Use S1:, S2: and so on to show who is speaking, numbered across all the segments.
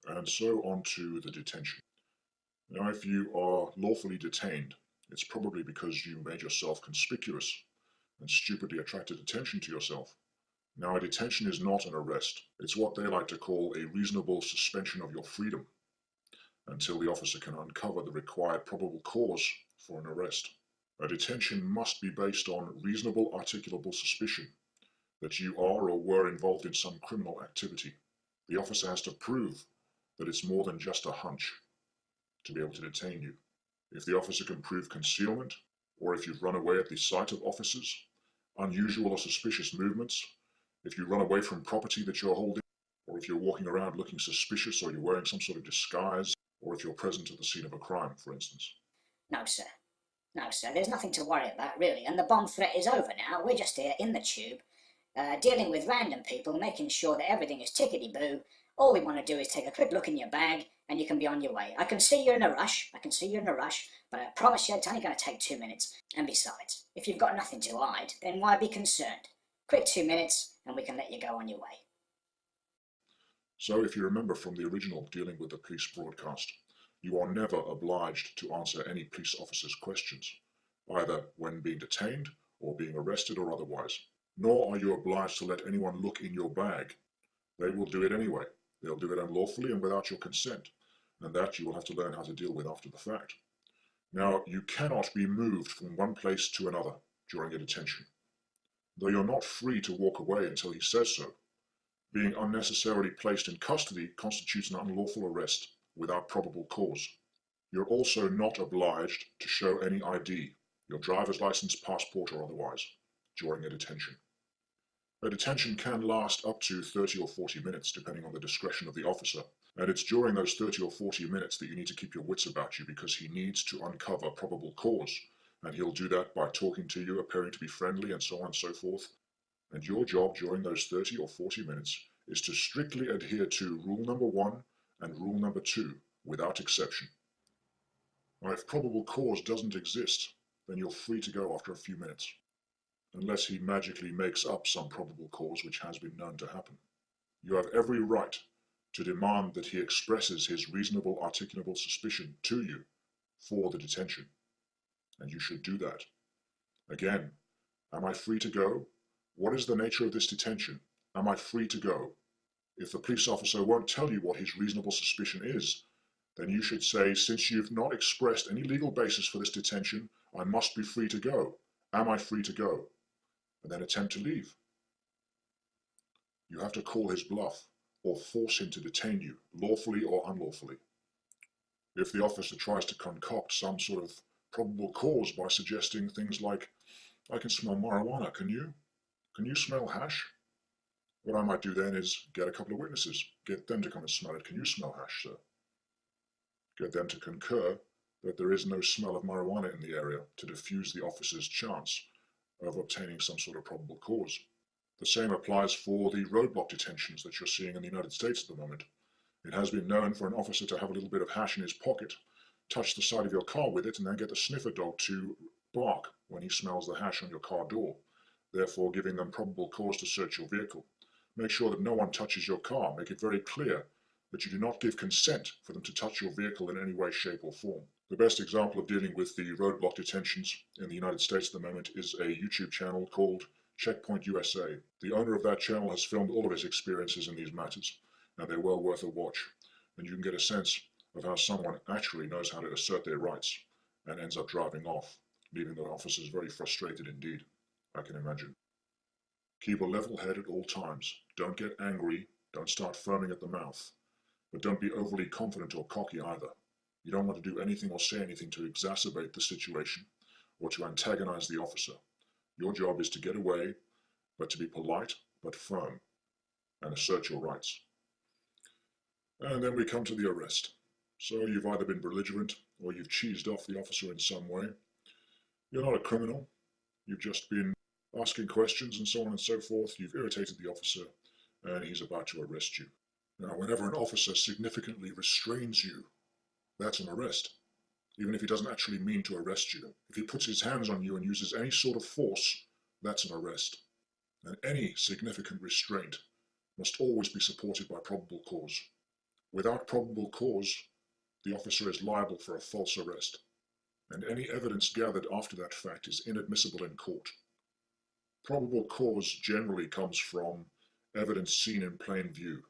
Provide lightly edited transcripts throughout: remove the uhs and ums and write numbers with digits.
S1: and so on to the detention. Now, if you are lawfully detained, it's probably because you made yourself conspicuous and stupidly attracted attention to yourself. Now, a detention is not an arrest. It's what they like to call a reasonable suspension of your freedom until the officer can uncover the required probable cause for an arrest. A detention must be based on reasonable articulable suspicion that you are or were involved in some criminal activity. The officer has to prove that it's more than just a hunch to be able to detain you. If the officer can prove concealment, or if you've run away at the sight of officers, unusual or suspicious movements, if you run away from property that you're holding, or if you're walking around looking suspicious or you're wearing some sort of disguise, or if you're present at the scene of a crime, for instance.
S2: No, sir. No, sir, there's nothing to worry about, really, and the bomb threat is over now. We're just here in the tube, dealing with random people, making sure that everything is tickety-boo. All we want to do is take a quick look in your bag, and you can be on your way. I can see you're in a rush, but I promise you it's only going to take 2 minutes. And besides, if you've got nothing to hide, then why be concerned? Quick 2 minutes, and we can let you go on your way.
S1: So if you remember from the original dealing with the police broadcast, you are never obliged to answer any police officer's questions, either when being detained or being arrested or otherwise. Nor are you obliged to let anyone look in your bag. They will do it anyway. They'll do it unlawfully and without your consent, and that you will have to learn how to deal with after the fact. Now, you cannot be moved from one place to another during a detention. Though you're not free to walk away until he says so, being unnecessarily placed in custody constitutes an unlawful arrest without probable cause. You're also not obliged to show any ID, your driver's license, passport, or otherwise, during a detention. A detention can last up to 30 or 40 minutes, depending on the discretion of the officer, and it's during those 30 or 40 minutes that you need to keep your wits about you because he needs to uncover probable cause, and he'll do that by talking to you, appearing to be friendly, and so on and so forth. And your job during those 30 or 40 minutes is to strictly adhere to rule number 1 and rule number 2, without exception. Now, if probable cause doesn't exist, then you're free to go after a few minutes, unless he magically makes up some probable cause, which has been known to happen. You have every right to demand that he expresses his reasonable articulable suspicion to you for the detention, and you should do that. Again, am I free to go? What is the nature of this detention? Am I free to go? If the police officer won't tell you what his reasonable suspicion is, then you should say, since you've not expressed any legal basis for this detention, I must be free to go. Am I free to go? And then attempt to leave. You have to call his bluff or force him to detain you, lawfully or unlawfully. If the officer tries to concoct some sort of probable cause by suggesting things like, I can smell marijuana, can you? Can you smell hash? What I might do then is get a couple of witnesses, get them to come and smell it. Can you smell hash, sir? Get them to concur that there is no smell of marijuana in the area to diffuse the officer's chance of obtaining some sort of probable cause. The same applies for the roadblock detentions that you're seeing in the United States at the moment. It has been known for an officer to have a little bit of hash in his pocket, touch the side of your car with it, and then get the sniffer dog to bark when he smells the hash on your car door, therefore giving them probable cause to search your vehicle. Make sure that no one touches your car. Make it very clear that you do not give consent for them to touch your vehicle in any way, shape, or form. The best example of dealing with the roadblock detentions in the United States at the moment is a YouTube channel called Checkpoint USA. The owner of that channel has filmed all of his experiences in these matters, and they're well worth a watch. And you can get a sense of how someone actually knows how to assert their rights and ends up driving off, leaving the officers very frustrated indeed, I can imagine. Keep a level head at all times. Don't get angry. Don't start foaming at the mouth. But don't be overly confident or cocky either. You don't want to do anything or say anything to exacerbate the situation or to antagonize the officer. Your job is to get away, but to be polite but firm and assert your rights. And then we come to the arrest. So you've either been belligerent or you've cheesed off the officer in some way. You're not a criminal. You've just been asking questions and so on and so forth. You've irritated the officer and he's about to arrest you. Now, whenever an officer significantly restrains you, that's an arrest, even if he doesn't actually mean to arrest you. If he puts his hands on you and uses any sort of force, that's an arrest. And any significant restraint must always be supported by probable cause. Without probable cause, the officer is liable for a false arrest, and any evidence gathered after that fact is inadmissible in court. Probable cause generally comes from evidence seen in plain view.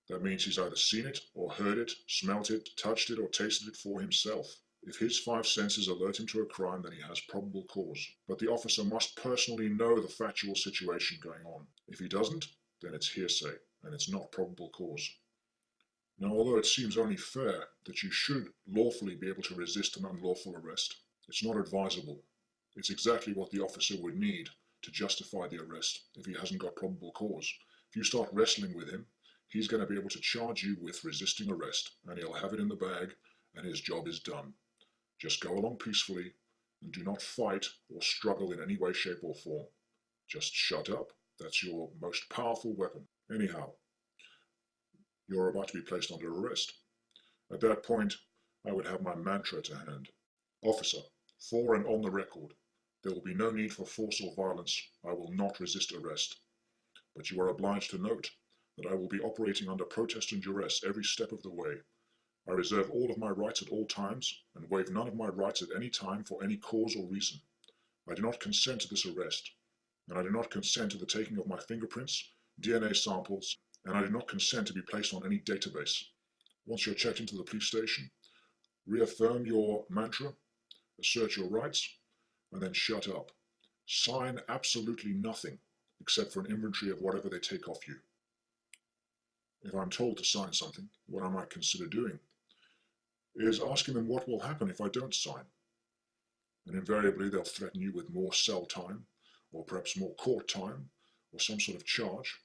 S1: That means he's either seen it, or heard it, smelt it, touched it, or tasted it for himself. If his five senses alert him to a crime, then he has probable cause. But the officer must personally know the factual situation going on. If he doesn't, then it's hearsay, and it's not probable cause. Now, although it seems only fair that you should lawfully be able to resist an unlawful arrest, it's not advisable. It's exactly what the officer would need to justify the arrest if he hasn't got probable cause. If you start wrestling with him, he's going to be able to charge you with resisting arrest, and he'll have it in the bag, and his job is done. Just go along peacefully, and do not fight or struggle in any way, shape, or form. Just shut up. That's your most powerful weapon. Anyhow, you're about to be placed under arrest. At that point, I would have my mantra to hand. Officer, for and on the record, there will be no need for force or violence. I will not resist arrest. But you are obliged to note that I will be operating under protest and duress every step of the way. I reserve all of my rights at all times, and waive none of my rights at any time for any cause or reason. I do not consent to this arrest, and I do not consent to the taking of my fingerprints, DNA samples, and I do not consent to be placed on any database. Once you're checked into the police station, reaffirm your mantra, assert your rights, and then shut up. Sign absolutely nothing except for an inventory of whatever they take off you. If I'm told to sign something, what I might consider doing is asking them what will happen if I don't sign. And invariably they'll threaten you with more cell time, or perhaps more court time, or some sort of charge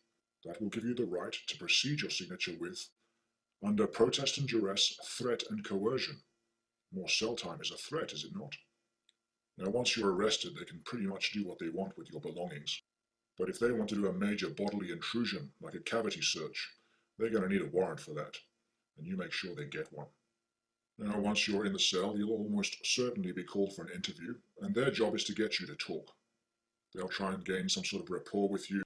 S1: that will give you the right to proceed your signature with, under protest and duress, threat and coercion. More cell time is a threat, is it not? Now, once you're arrested, they can pretty much do what they want with your belongings. But if they want to do a major bodily intrusion, like a cavity search, they're going to need a warrant for that, and you make sure they get one. Now, once you're in the cell, you'll almost certainly be called for an interview, and their job is to get you to talk. They'll try and gain some sort of rapport with you,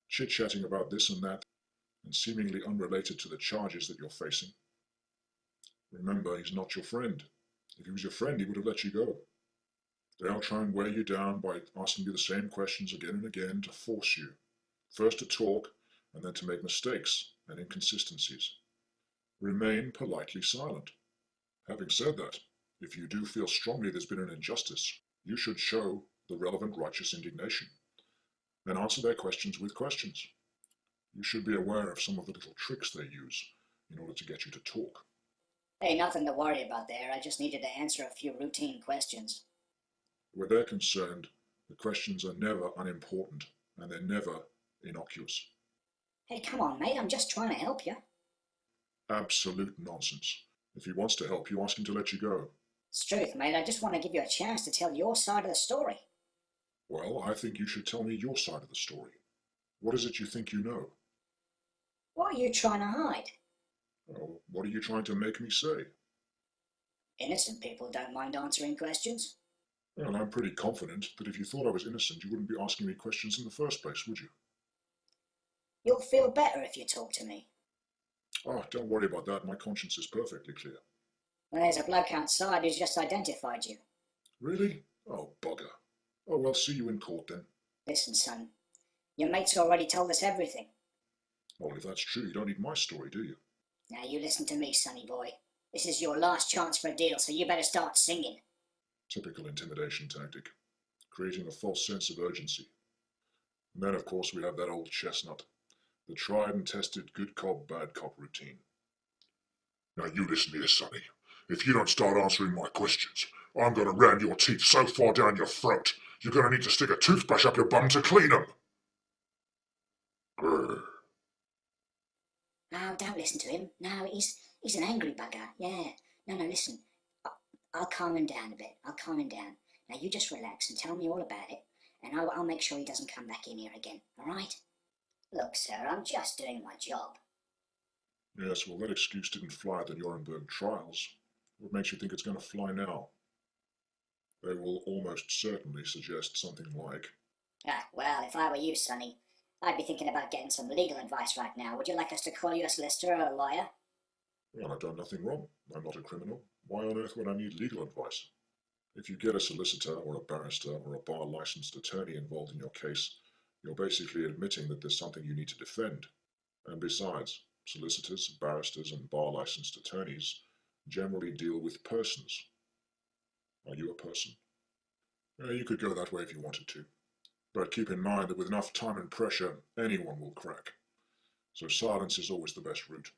S1: chit-chatting about this and that, and seemingly unrelated to the charges that you're facing. Remember, he's not your friend. If he was your friend, he would have let you go. They'll try and wear you down by asking you the same questions again and again to force you, first to talk, and then to make mistakes and inconsistencies. Remain politely silent. Having said that, if you do feel strongly there's been an injustice, you should show the relevant righteous indignation, and answer their questions with questions. You should be aware of some of the little tricks they use in order to get you to talk.
S2: Hey, nothing to worry about there. I just needed to answer a few routine questions.
S1: Where they're concerned, the questions are never unimportant, and they're never innocuous.
S2: Hey, come on, mate. I'm just trying to help you.
S1: Absolute nonsense. If he wants to help you, ask him to let you go.
S2: It's truth, mate. I just want to give you a chance to tell your side of the story.
S1: Well, I think you should tell me your side of the story. What is it you think you know?
S2: What are you trying to hide?
S1: Oh, what are you trying to make me say?
S2: Innocent people don't mind answering questions.
S1: Well, I'm pretty confident that if you thought I was innocent, you wouldn't be asking me questions in the first place, would you?
S2: You'll feel better if you talk to me.
S1: Oh, don't worry about that. My conscience is perfectly clear.
S2: Well, there's a bloke outside who's just identified you.
S1: Really? Oh, bugger. Oh, well, see you in court then.
S2: Listen, son. Your mate's already told us everything.
S1: Well, if that's true, you don't need my story, do you?
S2: Now you listen to me, sonny boy. This is your last chance for a deal, so you better start singing.
S1: Typical intimidation tactic. Creating a false sense of urgency. And then, of course, we have that old chestnut. The tried and tested good cop, bad cop routine. Now you listen here, Sonny. If you don't start answering my questions, I'm going to ram your teeth so far down your throat, you're going to need to stick a toothbrush up your bum to clean them. Grr.
S2: No, don't listen to him. No, he's an angry bugger. Yeah. No, listen. I'll calm him down a bit. I'll calm him down. Now you just relax and tell me all about it, and I'll make sure he doesn't come back in here again, all right? Look, sir, I'm just doing my job.
S1: Yes, well, that excuse didn't fly at the Nuremberg trials. What makes you think it's going to fly now? They will almost certainly suggest something like...
S2: Ah, well, if I were you, Sonny, I'd be thinking about getting some legal advice right now. Would you like us to call you a solicitor or a lawyer?
S1: Well, I've done nothing wrong. I'm not a criminal. Why on earth would I need legal advice? If you get a solicitor or a barrister or a bar licensed attorney involved in your case, you're basically admitting that there's something you need to defend. And besides, solicitors, barristers, and bar licensed attorneys generally deal with persons. Are you a person? You could go that way if you wanted to. But keep in mind that with enough time and pressure, anyone will crack. So silence is always the best route.